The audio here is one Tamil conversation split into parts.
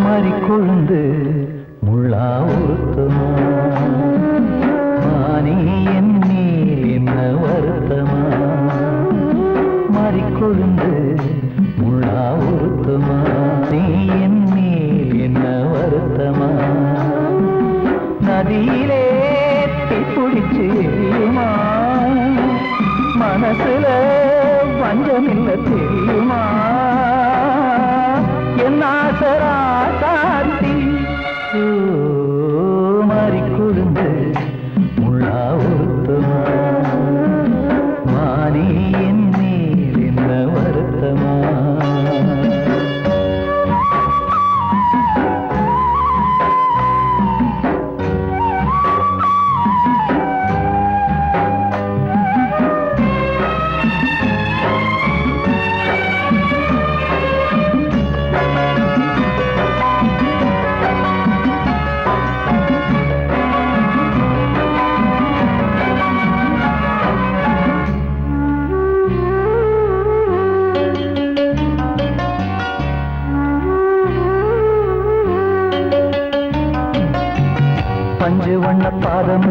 மாறி கொழுந்து முள்ளா உறுத்தமா மானே என் மேல் என்ன வருத்தமா மாறி கொழுந்து முள்ளா உறுத்தமா நீ என் மேல் என்ன வருத்தமா நதியிலே பிடிச்சு எரியுமா மனசுல வஞ்சமில்ல தெரியுமா என் ஆசரா சாத்தி மாறி கொழுந்து முள்ளா உறுத்தமா மானே என் மேல் என்ன வருத்தமா பஞ்சு வண்ண பாதம்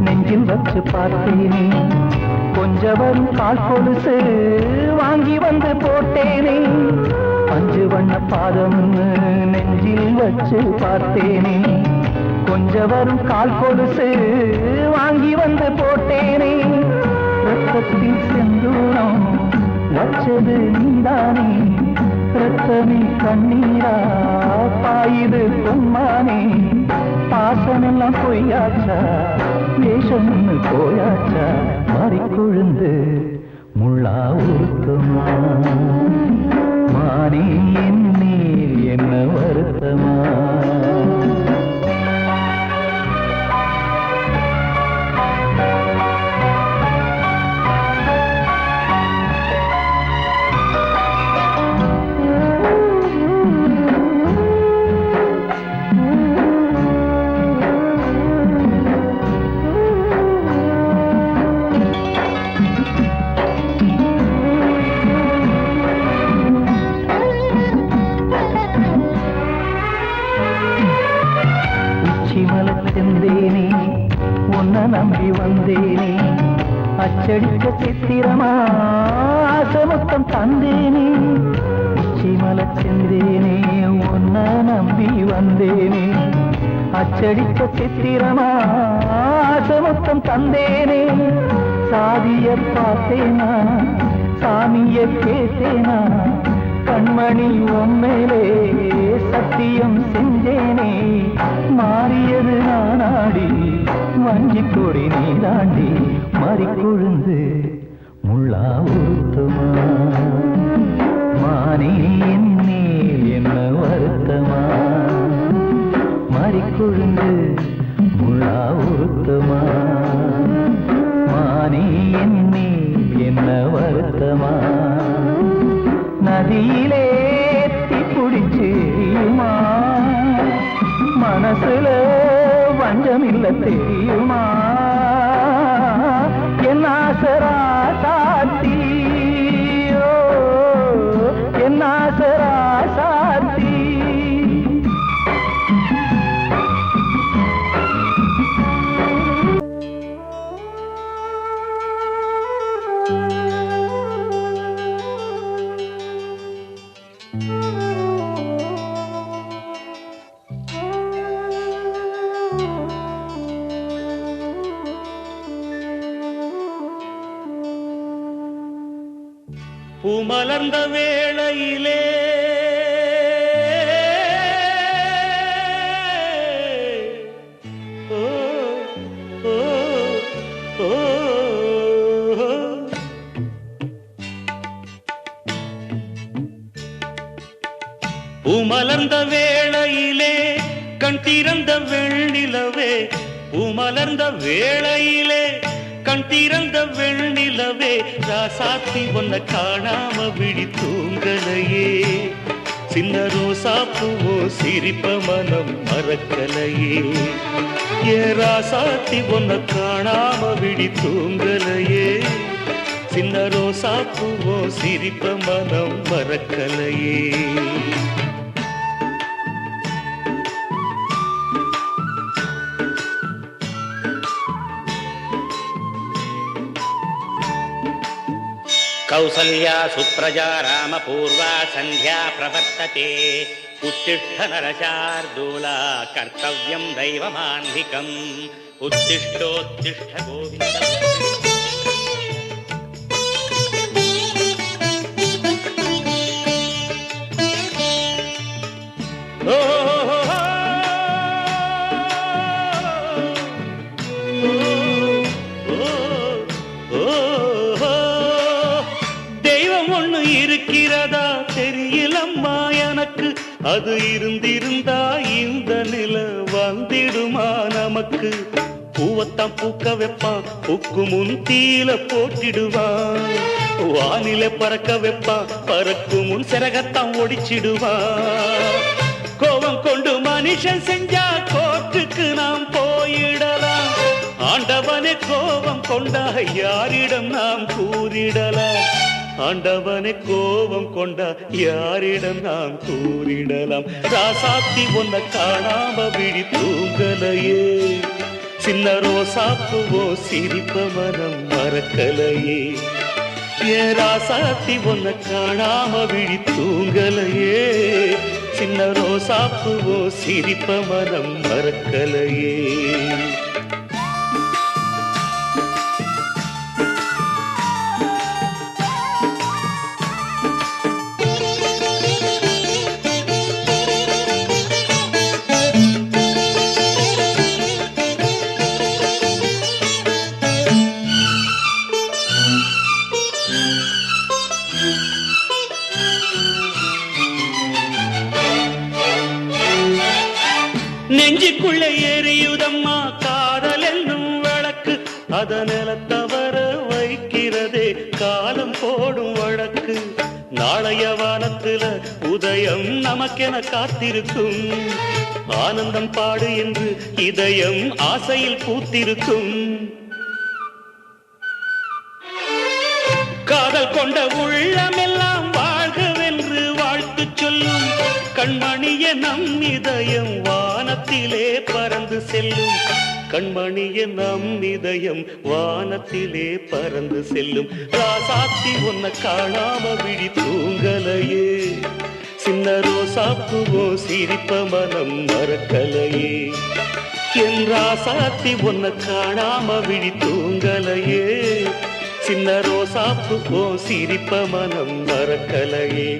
நெஞ்சில் வச்சு பார்த்தேனே கொஞ்சம் வரும் கால் கொலுசு வாங்கி வந்து போட்டேனே பஞ்சு வண்ண பாதம் நெஞ்சில் வச்சு பார்த்தேனே கொஞ்சம் வரும் கால் கொலுசு வாங்கி வந்து போட்டேனே ரத்தத்தில் செந்தூரம் வச்சது நீதானே ரத்தமே கண்ணீரா பாயுது பொம்மானே பாசமெல்லாம் பொய்யாச்சா வேஷம்னு போயாச்சா மாறி கொழுந்து முள்ளா உறுத்தமா மானே என் மேல் என்ன வருத்தமா செந்தேனே உன்னை நம்பி வந்தேனே அச்சடிக்க சித்திரமா ஆசமுத்தம் தந்தேனே உச்சிமல செந்தேனே உன்னை நம்பி வந்தேனே அச்சடிக்க சித்திரமா ஆசமுத்தம் தந்தேனே சாதிய பார்த்தேனா சாமிய கேட்டேனா கண்மணி உம்மேலே சத்தியம் செஞ்சேனே மாறியது நானாடி வஞ்சி கொடி நீதாண்டி மாறி கொழுந்து முள்ளா உறுத்தமா மானே என் மேல் என்ன வருத்தமா மாறி கொழுந்து முள்ளா உறுத்தமா மானே என் மேல் என்ன வருத்தமா நதியிலே பிடிச்சு எரியுமா மனசுல வஞ்சமில்ல தெரியுமா என் ஆசரா சாத்தி என் ஆசரா சாத்தி பூமலர்ந்த வேளையிலே ஓ ஓ ஓ பூமலர்ந்த வேளையிலே கண் திறந்த வெண்ணிலவே பூமலர்ந்த வேளையிலே கண் திறந்த வெண்ணிலவே ராசாத்தி ஒன்ன காணாம விழி தூங்கலையே சின்ன ரோசா பூவோ சிரிப்ப மனம் மறக்கலையே ஏ ராசாத்தி ஒன்ன காணாம விழி தூங்கலையே சின்ன ரோசா பூவோ சிரிப்ப மனம் மறக்கலையே कौसल्या सुप्रजा रामपूर्वा सन्ध्या प्रवर्तते उत्तिष्ठ नरशार्दूला कर्तव्यं दैवमान्धिकम् उत्तिष्ठोत्तिष्ठ गोविन्द தெய்வம் ஒண்ணு இருக்கிறதா தெரியலம்மா எனக்கு அது இருந்திருந்தா இந்த நில வந்திடுமா நமக்கு பூவத்தான் பூக்க வைப்பான் பூக்கு முன் தீல போட்டிடுவான் வானில பறக்க வைப்பான் பறக்கும் முன் சிறகத்தான் ஒடிச்சிடுவான் கோபம் கொண்டு மனுஷன் செஞ்சா கோர்ட்டுக்கு நாம் போயிடலாம் ஆண்டவனே கோபம் கொண்டா யாரிடம் நாம் கூறிடலாம் ஆண்டவனே கோபம் கொண்டா யாரிடம் நாம் கூறிடலாம் ராசாத்தி ஒன்ன காணாம விழி தூங்கலையே சின்ன ரோசாப்புவோ சிரிப்ப மனம் மறக்கலையே ஏன் ராசாத்தி ஒன்ன காணாம விழி தூங்கலையே சின்ன ரோசாப்புவோ சிரிப்ப மனம் மறக்கலையே நெஞ்சுக்குள்ளே எரியுதம்மா காதல் என்னும் விளக்கு அதனால தவற வைக்கிறதே காலம் போடும் வழக்கு நாளைய வானத்துல உதயம் நமக்கென காத்திருக்கும் ஆனந்தம் பாடு என்று இதயம் ஆசையில் பூத்திருக்கும் காதல் கொண்ட உள்ளமெல்லாம் வாழ்கவென்று வாழ்த்து சொல்லும் கண்மணிய நம் இதயம் வானத்திலே பறந்து செல்லும் கண்மணிய நம் இதயம் வானத்திலே பறந்து செல்லும் ராசாத்தி ஒன்ன காணாம விழி தூங்கலையே சின்ன ரோசாப்புவோ சிரிப்ப மனம் மறக்கலையே என் ராசாத்தி ஒன்ன காணாம விழி தூங்கலையே சின்ன ரோசாப்புவோ சிரிப்ப மனம் மறக்கலையே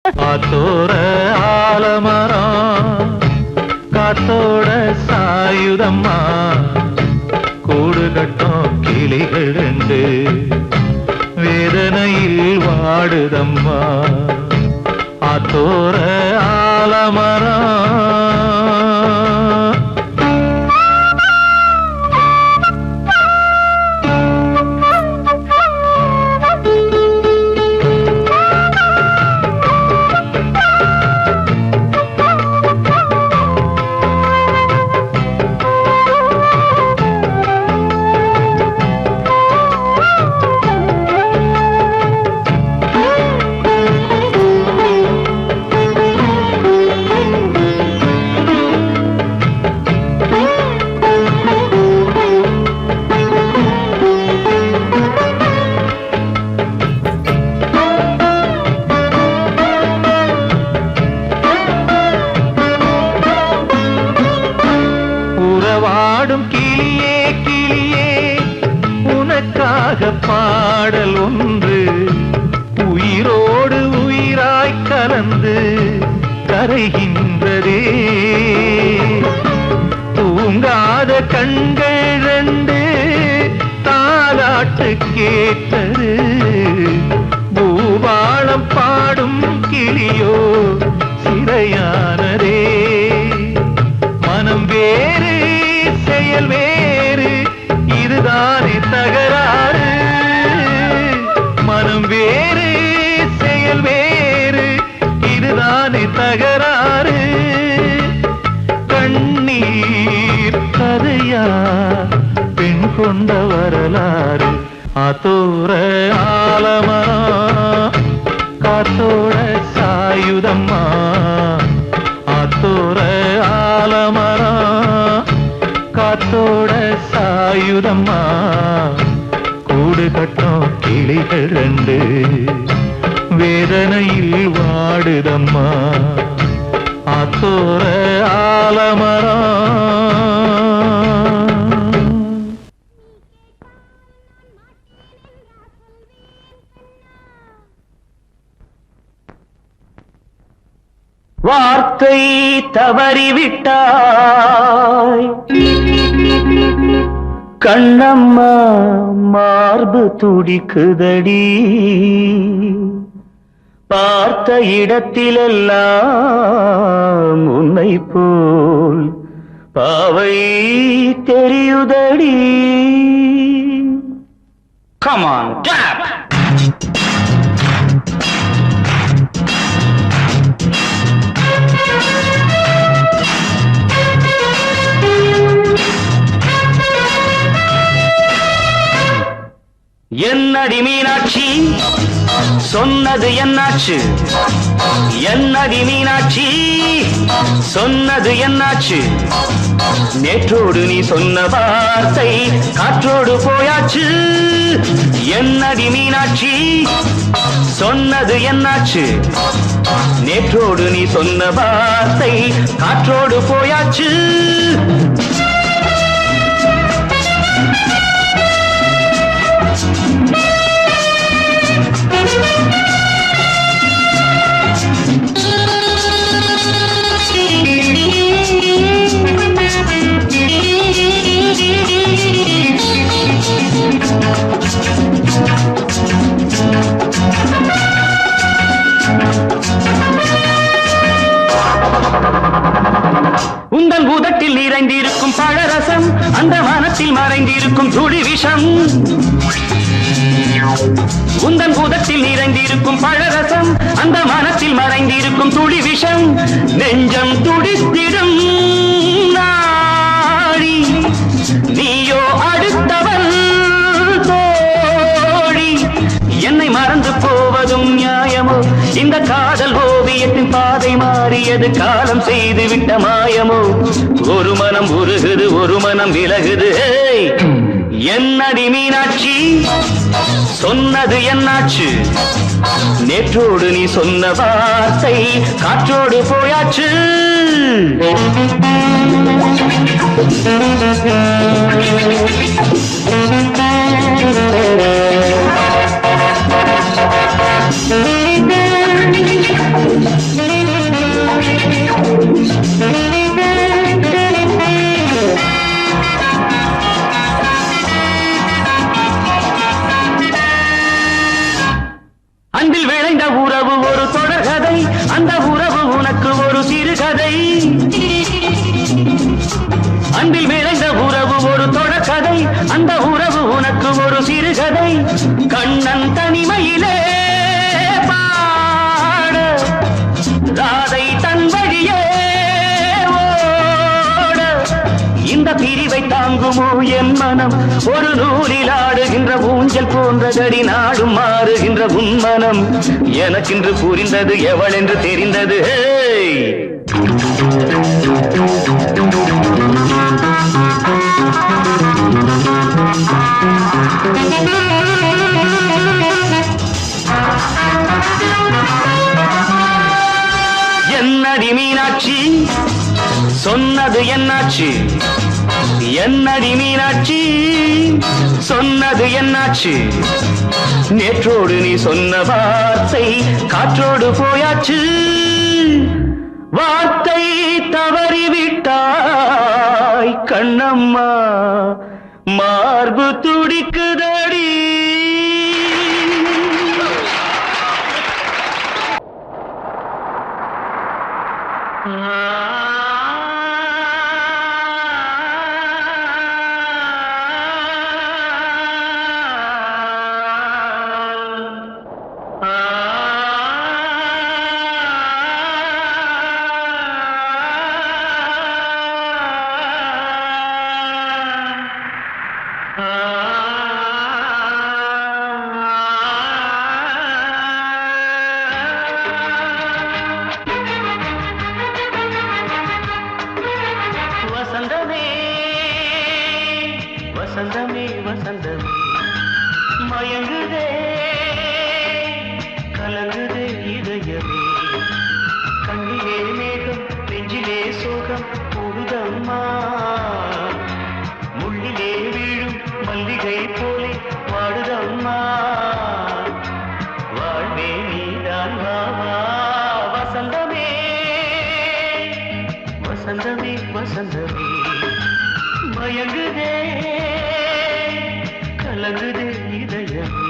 காத்தோர ஆலமரம் காத்தோட சாயுதம்மா கூடு கட்டும் கிளிகள் ரெண்டு வேதனையில் வாடுதம்மா ஆத்தோர ஆலமரம் பாடல் ஒன்று உயிரோடு உயிராய் கலந்து கரைகின்றதே தூங்காத கண்கள் ரெண்டு தாலாட்டு கேட்டது பூபாளம் பாடும் கிளியோ சிறையானதே மனம் வேறு செயல் வேறு இதுதானே தகராறு மனம் வேறு செயல் வேறு இதுதானே தகராறு உயிர் கதையா பெண் கொண்ட வரலாறு ஆத்தோர ஆலமரம் காத்தோட சாயுதம்மா ஆத்தோர ஆலமரம் காத்தோட சாயுதம்மா கூடு கட்டும் கிளிகள் ரெண்டு வேதனையில் வாடுதம்மா ஆத்தோர ஆலமரம் வார்த்தை தவறிவிட்டாய் கண்ணம்மா மார்பு துடிக்குதடி பார்த்த இடத்திலெல்லாம் உன்னை போல் பாவை தெரியுதடி. Come on, tap! என்னடி மீனாட்சி சொன்னது என்னாச்சு என்னடி மீனாட்சி சொன்னது என்னாச்சு நேற்றோடு நீ சொன்ன வார்த்தை காற்றோடு போயாச்சு என்னடி மீனாட்சி சொன்னது என்னாச்சு நேற்றோடு நீ சொன்ன வார்த்தை காற்றோடு போயாச்சு உந்தன் பூதத்தில் நிறைந்திருக்கும் பழரசம் அந்த வானத்தில் மறைந்திருக்கும் துளி விஷம் உந்தன் பூதத்தில் நிறைந்திருக்கும் பழரசம் அந்த வானத்தில் மறைந்திருக்கும் துளி விஷம் நெஞ்சம் துடித்திடும் நாடி நீயோ அடுத்தவள் தோழி என்னை மறந்து போவதும் நியாயமோ இந்த காதல் ஓவியத்தின் பாதை மாறியது காலம் செய்து விட்ட மாயமோ ஒரு மனம் உருகுது ஒரு மனம் விலகுது என்னடி மீனாட்சி சொன்னது என்னாச்சு நேற்றோடு நீ சொன்ன வார்த்தை காற்றோடு போயாச்சு அன்பில் விளைந்த உறவு ஒரு தொடர்கதை அந்த உறவு உனக்கு ஒரு சிறுகதை அன்பில் விளைந்த உறவு ஒரு தொடர்கதை அந்த உறவு உனக்கு ஒரு சிறுகதை கண்ணன் தனிமையிலே பாட ராதை தன் வழியே ஓட இந்த பிரிவை தாங்குமோ என் மனம் ஒரு நூலில் ஆடுகின்ற ஊஞ்சல் போன்றதடி நாடும் மாறுகின்ற உன்மனம் எனக்கென்று புரிந்தது எவள் என்று தெரிந்தது என்னடி மீனாட்சி சொன்னது என்னாச்சு என்னடி மீனாட்சி சொன்னது என்னாச்சு நேற்றோடு நீ சொன்ன வார்த்தை காற்றோடு போயாச்சு வார்த்தை தவறிவிட்டாய் கண்ணம்மா மார்பு துடிக்குதடி வசந்தமே வசந்தமே வசந்தமே மயங்குதே கலங்குதே இதயமே கண்ணிலே மேகம் நெஞ்சிலே சோகம் கூடுதம்மா முள்ளிலே வீழும் மல்லிகை போலே வாடுதம்மா வாழ்வே நீதான் வாவா வசந்தமே வசந்தமே வசந்தமே மயங்குதே கலங்குதே இதயமே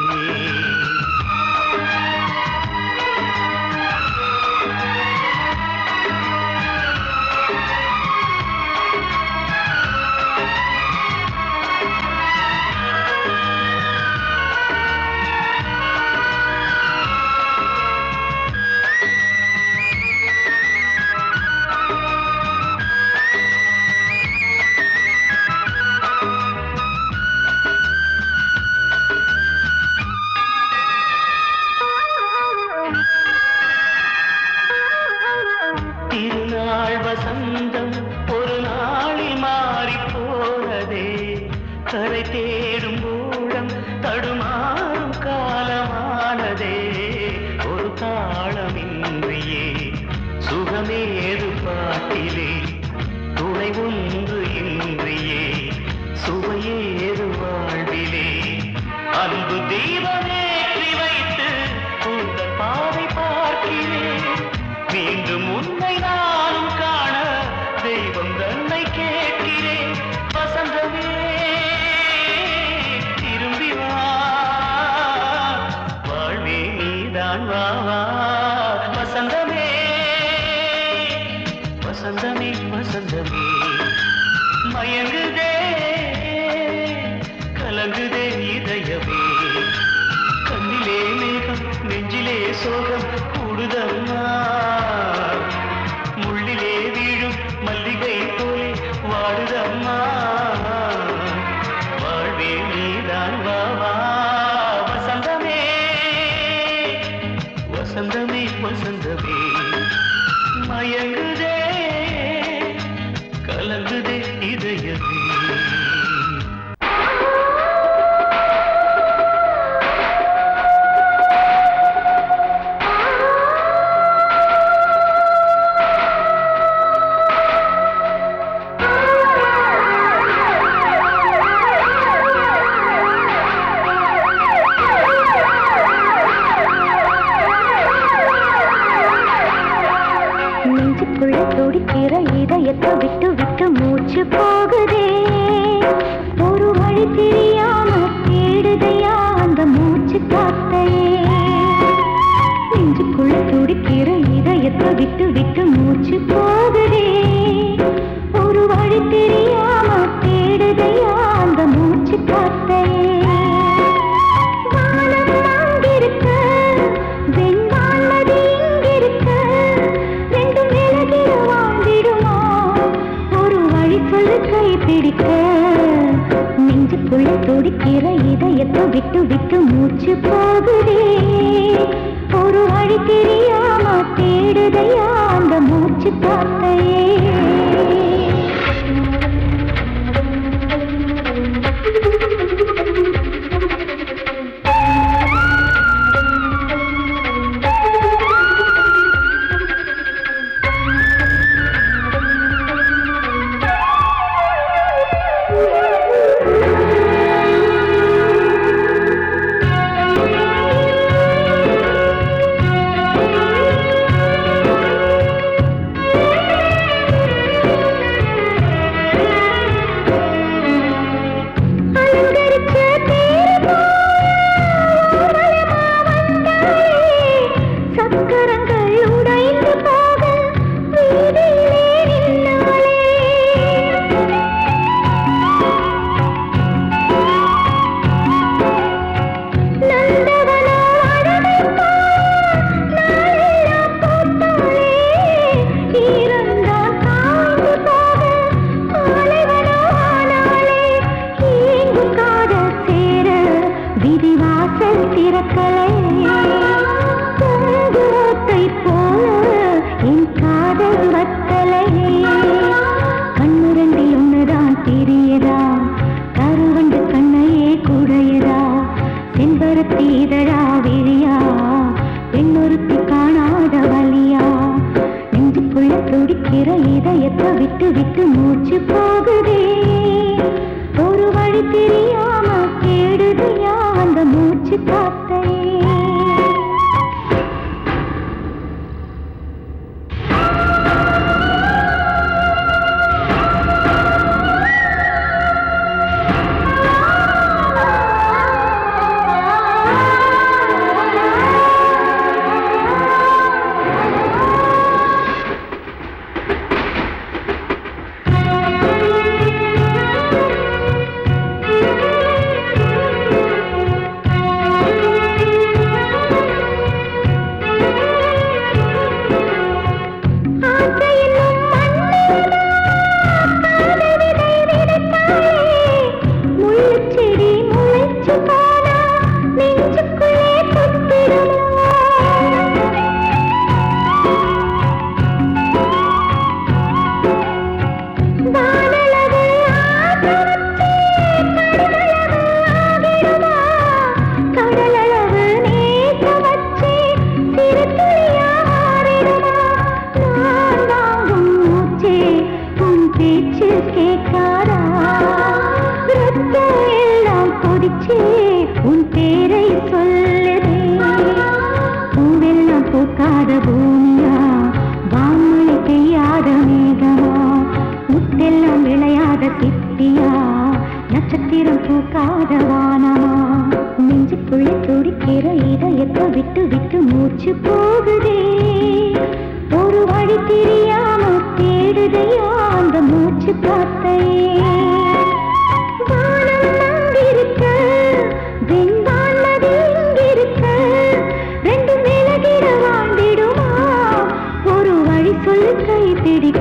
திருநாள் வசந்தம் ஒரு நாளில் மாறி போனதே கரை தேடும் ஊழம் தடுமாறும் காலமானதே ஒரு தாளமின்றியே சுகமேது பாட்டிலே துணை ஒன்று இன்றியே சுவையேது வாழ்விலே அன்பு தீபமேற்றி வைத்து உங்கள் பாதை பார்க்கிறேன் மீண்டும் உன்னை நானும் காண தெய்வம் தன்னை கேட்கிறேன் வசந்தமே திரும்பி வா வாழ்வே நீதான் வா வசந்தமே வசந்தமே வசந்தமே மயங்குதே கலங்குதே இதயமே கண்ணிலே மேகம் நெஞ்சிலே சோகம் கூடுதம்மா முள்ளிலே வீழும் மல்லிகை போலே வாடுதம்மா வாழ்வே நீதான் வா வசந்தமே வசந்தமே வசந்தமே மயங்குதே கலங்குதே இதயமே நெஞ்சுக்குள்ள துடிக்கிற இதயத்தை விட்டு விட்டு மூச்சு போகுதே ஒரு வழி தெரியாம தேடுதையா அந்த மூச்சு காத்தையே நெஞ்சுக்குள்ள துடிக்கிற இதயத்தை விட்டு விட்டு மூச்சு போகுதே ஒரு வழி தெரியாம தேடுதையா அந்த மூச்சு காத்தையே நெஞ்சுக்குள்ள துடிக்கிற இதயத்தை விட்டு விட்டு மூச்சு போகுதே ஒரு வழி தெரியாம தேடுதையா அந்த மூச்சு காத்தையே பார்த்தையே. உன் பேரை சொல்லுதே, பூவெல்லாம் பூக்காத பூமியா, வான்மழை பெய்யாத மேகமா, முத்தெல்லாம் விளையாத சிப்பியா, நட்சத்திரம் பூக்காத வானமா, நெஞ்சுக்குள்ளே துடிக்கிற இதயத்தை விட்டு விட்டு மூச்சு போகுதே, ஒரு வழி தெரியாம தேடுதையா அந்த மூச்சு பார்த்தையே. கை பிடிக்க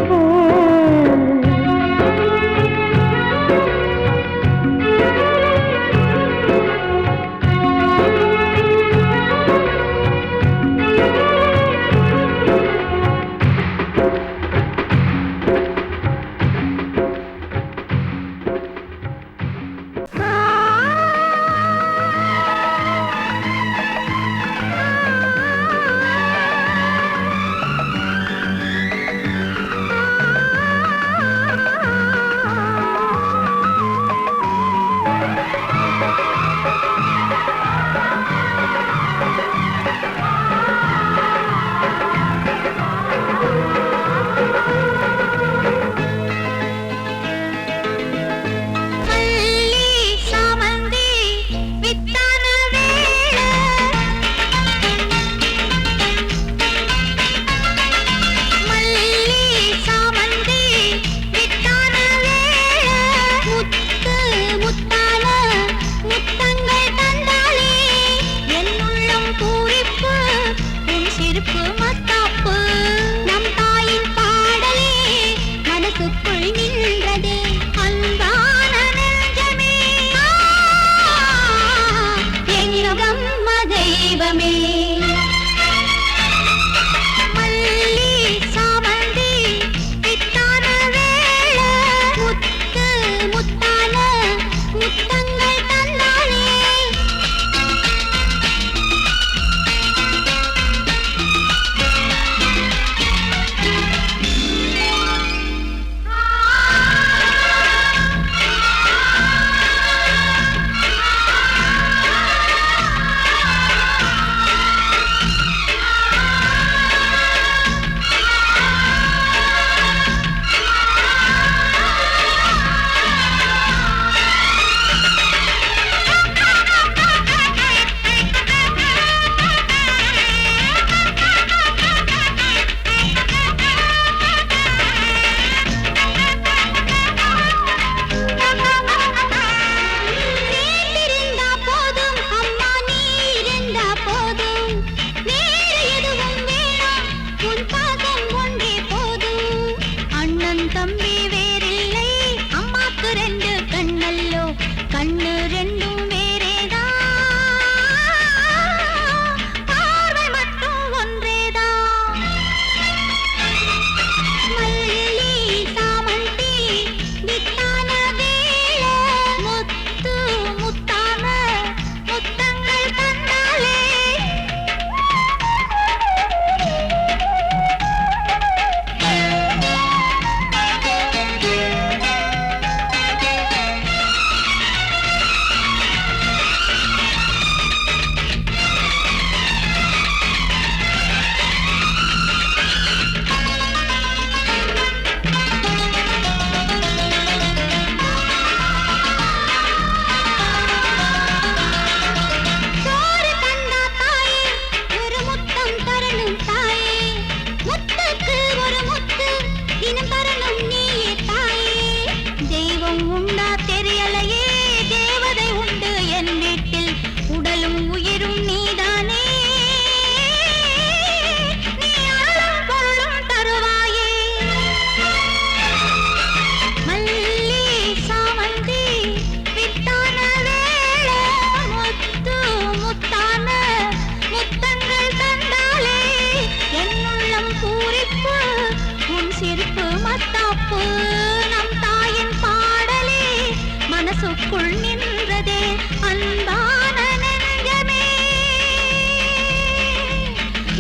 நெஞ்சுக்குள் நின்றதே அன்பான நெஞ்சமே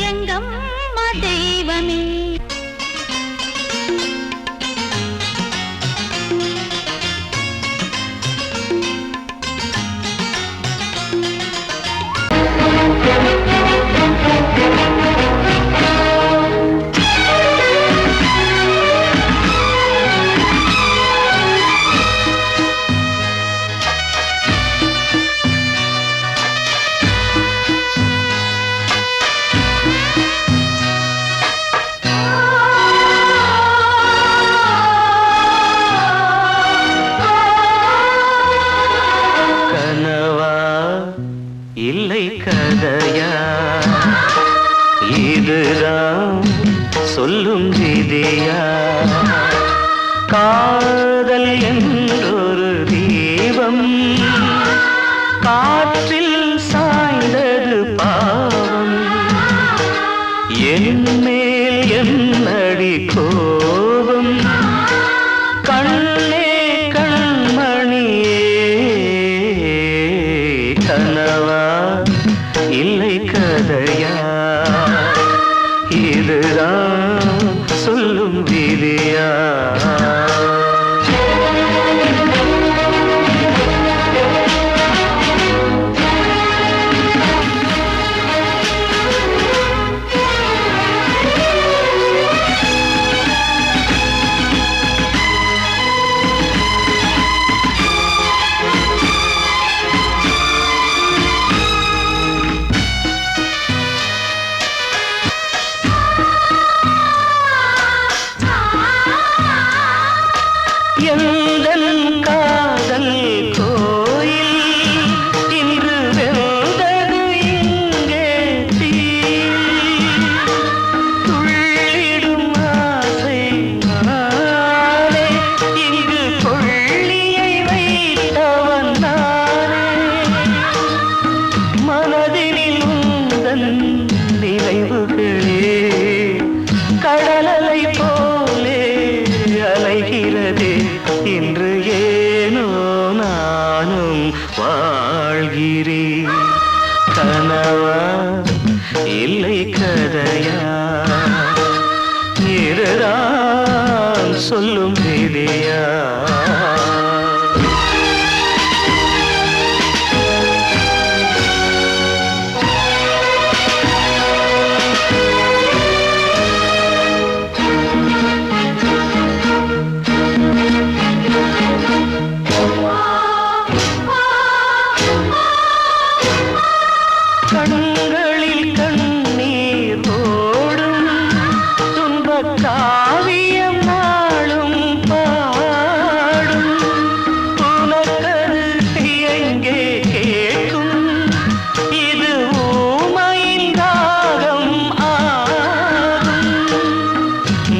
எங்கம்மா தெய்வமே இல்லை கதையா இதுதான் சொல்லும் விதியா காதல் என்றொரு தீபம் காற்றில் சாய்ந்தது பாவம் என் மேல் என்னடி கோபம் கண்ணே கண்மணியே கனவா இல்லை கதையா இதுதான் சொல்லும் விதியா எந்தன் காதல் கோயில் இன்று வெந்தது இங்கே தீ துள்ளிடும் ஆசை நானே இங்கு கொள்ளியை வைத்தவன் நானே மனதினில் உந்தன் நினைவுகளே கடலலை போலே அலைகிறதே இன்று ஏனோ நானும் வாழ்கிறேன் கனவா இல்லை கதையா இதுதான் சொல்லும் விதியா கண்களில் கண்ணீர் ஓடும் துன்பக் காவியம் நாளும் பாடும் உனக்கது எங்கே கேட்கும் இது ஊமையின் தாகம் ஆகும்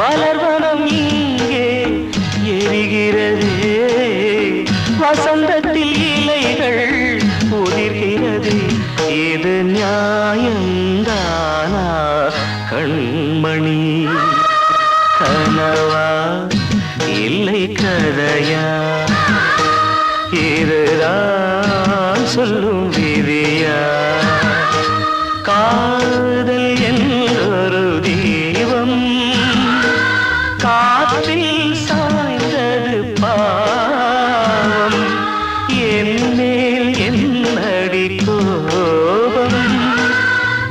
மலர்வனம் இங்கே எரிகிறதே வசந்தத்தில் இலைகள் உதிர்கிறது இது நியாயந்தானா கண்மணி கனவா இல்லை கதையா இதுதான் சொல்லும் விதியா காதல் என்றொரு தீபம் காற்றில் சாய்ந்தது பாவம் என் மேல் என்னடி கோபம்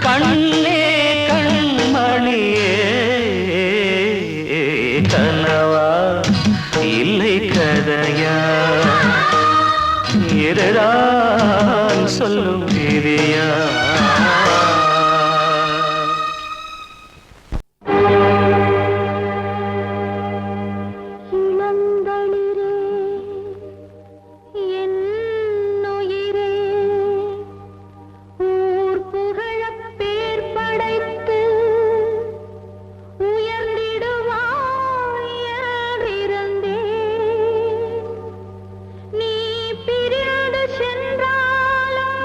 கண்ணே கண்மணியே கனவா இல்லை கதையா இதுதான் சொல்லும் விதியா இளந்தளிரே என்னுயிரே ஊர் புகழப் பேர் படைத்து உயர்ந்திடுவாய் என்றிருந்தேன் நீ பிரிந்து சென்றாலும்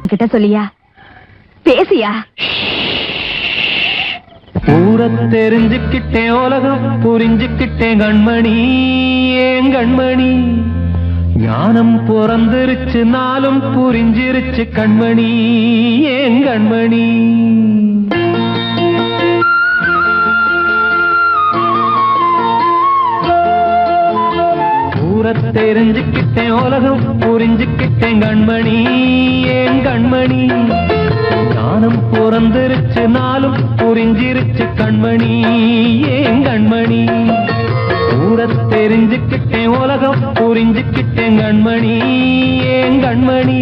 அவகிட்ட சொல்லியா, பேசியா? ஊர தெரிஞ்சுக்கிட்டேன், உலகம் புரிஞ்சுக்கிட்டேன் கண்மணி, ஏன் கண்மணி. ஞானம் பிறந்திருச்சு, நாளும் புரிஞ்சிருச்சு கண்மணி, ஏன் கண்மணி. ஊர தெரிஞ்சுக்கிட்டேன், உலகம் புரிஞ்சுக்கிட்டேன் கண்மணி, ஏன் கண்மணி. ஞானம் பிறந்திருச்சு, நாளும் புரிஞ்சிருச்சு கண்மணி, ஏன் கண்மணி. ஊர தெரிஞ்சுக்கிட்டேன், உலகம் புரிஞ்சுக்கிட்டேன் கண்மணி, ஏன் கண்மணி.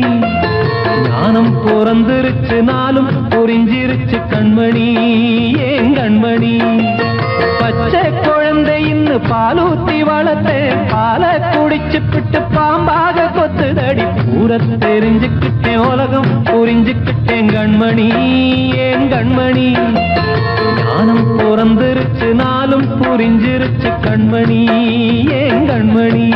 ஞானம் பிறந்திருச்சு, நாளும் புரிஞ்சிருச்சு கண்மணி, ஏன் கண்மணி. பச்சை குழந்தை இன்னும் பாலூத்தி வளர்த்தேன், பாலை குடிச்சு பிட்டு பாம்பாக கொத்துதடி. ஊர தெரிஞ்சுக்கிட்டேன், உலகம் புரிஞ்சுக்கிட்டேன் கண்மணி, ஏன் கண்மணி. ஞானம் பிறந்திருச்சு, நாளும் புரிஞ்சிருச்சு கண்மணி, ஏன் கண்மணி.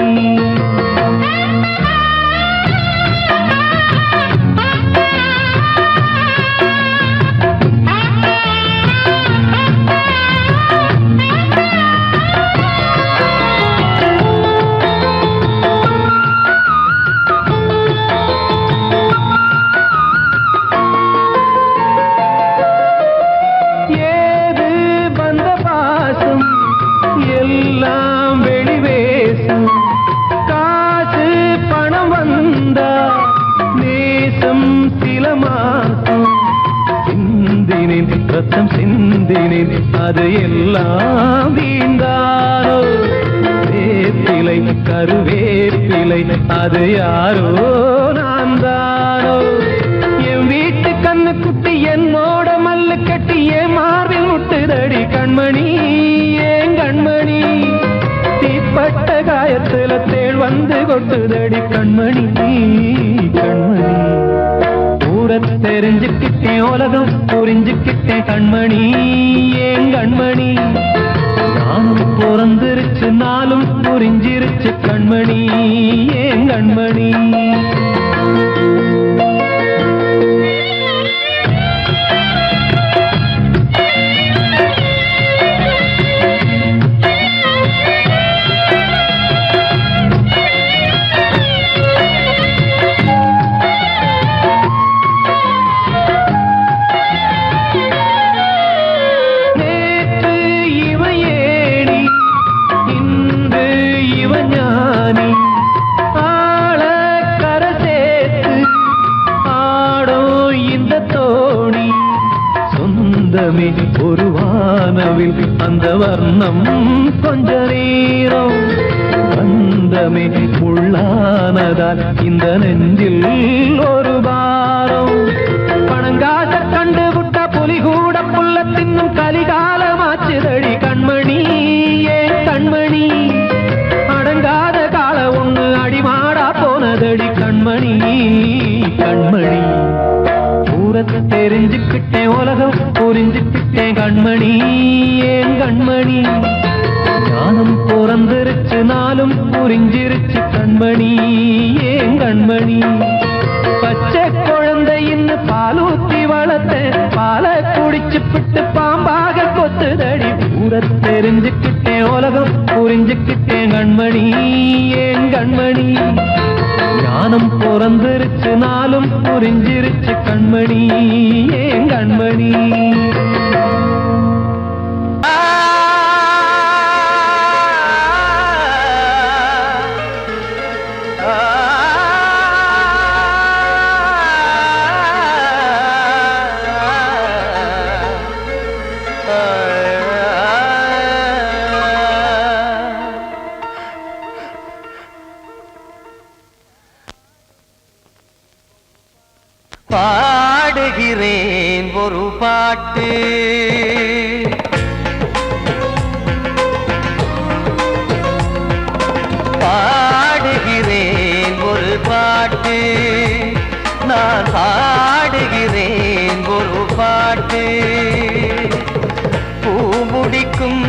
அது எல்லாம் வீண்டாரோ, வேப்பிலை கருவேப்பிலை அது யாரோ நான் தானோ. என் வீட்டு கண்ணு குட்டி என்னோட மல்லு கட்டி என் மார்பில் முட்டுதடி கண்மணி, ஏன் கண்மணி. தீப்பட்ட காயத்துல தேள் வந்து கொட்டுதடி கண்மணி, கண்மணி. ஊர தெரிஞ்சுக்கிட்டேன், உலகம் புரிஞ்சுக்கிட்டேன் கண்மணி, ஏன் கண்மணி. ஞானம் பிறந்திருச்சு, நாளும் புரிஞ்சிருச்சு கண்மணி, ஏன் கண்மணி. ஒரு வானவில் அந்த வர்ணம் கொஞ்ச நேரம் பந்தமே உள்ளானதால் இந்த நெஞ்சில் ஒரு பாரம். பணங்காச கண்டு விட்ட புலி கூட புல்ல தின்னும் கலிகாலமாச்சுதடி கண்மணி, ஏன் கண்மணி. அடங்காத கால ஒண்ணு அடிமாடா போனதடி கண்மணி, கண்மணி. தெரிஞ்சுக்கிட்டேன், உலகம் புரிஞ்சுக்கிட்டேன் கண்மணி, ஏன் கண்மணி. ஞானம் பிறந்திருச்சு, நாளும் புரிஞ்சிருச்சு கண்மணி, ஏன் கண்மணி. பச்சை குழந்தை இன்னும் பாலூத்தி வளர்த்தேன், பாலை குடிச்சு பிட்டு பாம்பாக கொத்துதடி. ஊர தெரிஞ்சுக்கிட்டேன், உலகம் புரிஞ்சுக்கிட்டேன் கண்மணி, ஏன் கண்மணி. ஞானம் பிறந்திருச்சு, நாளும் புரிஞ்சிருச்சு கண்மணி, ஏன் கண்மணி. பாடுகிறேன் ஒரு பாட்டு, பாடுகிறேன் ஒரு பாட்டு, நான் பாடுகிறேன் ஒரு பாட்டு. பூமுடிக்கும்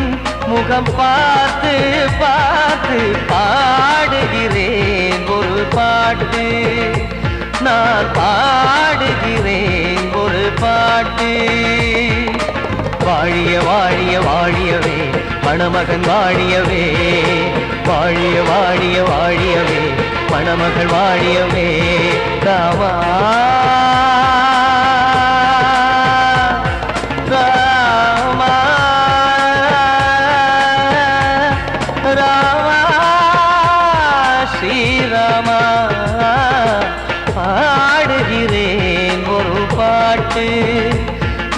முகம் பார்த்து பார்த்து பாடுகிறேன் ஒரு பாட்டு, நான் பாடுகிறேன் மணமகன் வாழியவே வாழிய வாழிய வாழியவே மணமகள் வாழியவே ராமா ராமா ராமா ஸ்ரீராமா பாடுகிறேன் ஒரு பாட்டு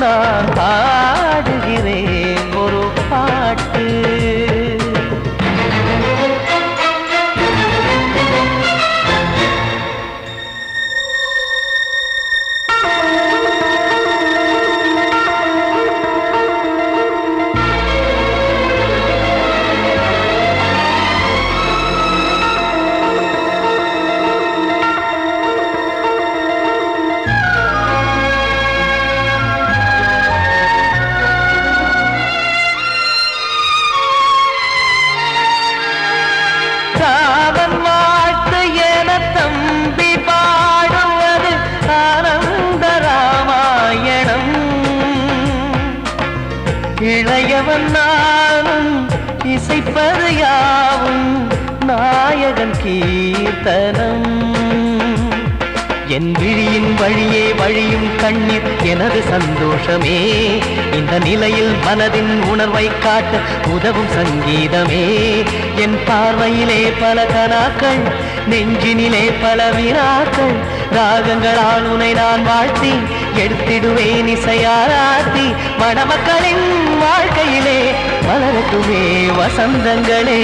நான் பாடுகிறேன் ஒரு பாட்டு ராமன் வாழ்த்து என தம்பி பாடுவது ஆனந்த ராமாயணம் இளையவன் நானும் இசைப்பது யாவும் நாயகன் கீர்த்தனம் என் விழியின் வழியே வழியும் கண்ணீர் எனது சந்தோஷமே இந்த நிலையில் மனதின் உணர்வை காட்ட உதவும் சங்கீதமே என் பார்வையிலே பல கனாக்கள் நெஞ்சினிலே பல வினாக்கள் ராகங்களால் உனை நான் வாழ்த்தி எடுத்திடுவேன் இசையாராத்தி மணமக்களின் வாழ்க்கையிலே மலரட்டுமே வசந்தங்களே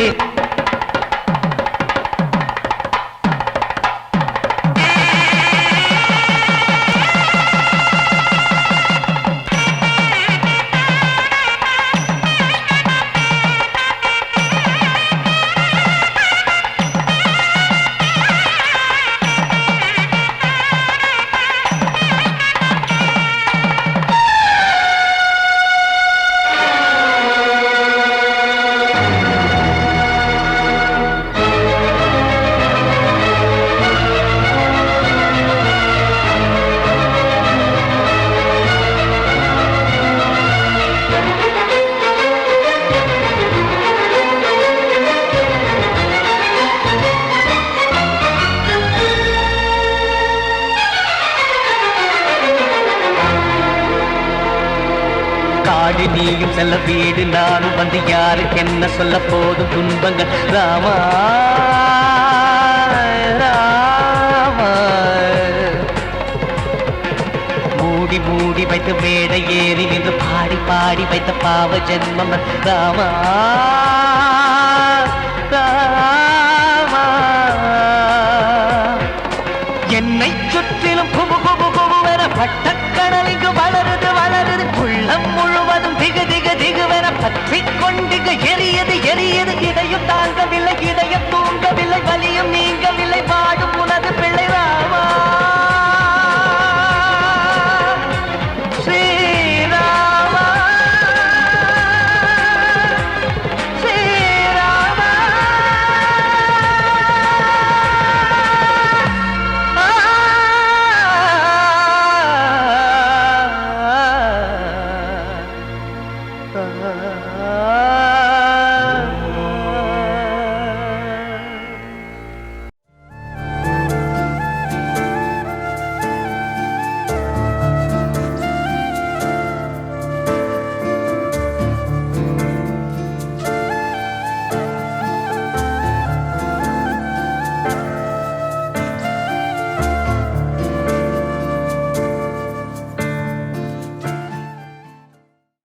காடு நீயும் செல்ல வீடு நானும் வந்து யாருக்கு என்ன சொல்ல போதும் துன்பங்கள் ராமா ராமா மூடி மூடி வைத்து மேடை ஏறி நின்று பாடி பாடி வைத்த பாவ ஜென்மம் ராமா ராமா என்னை சுற்றிலும் குபு குபு குபுவென பட்டக்கடல் இங்கு வளருது வளருது உள்ளம் முழுவதும் திகு திகு திகுவென பற்றிக் கொண்டு எரியது எரியது இதையும் தாங்கவில்லை இதயம் தூங்கவில்லை வலியும் நீங்கவில்லை பாடும் உனது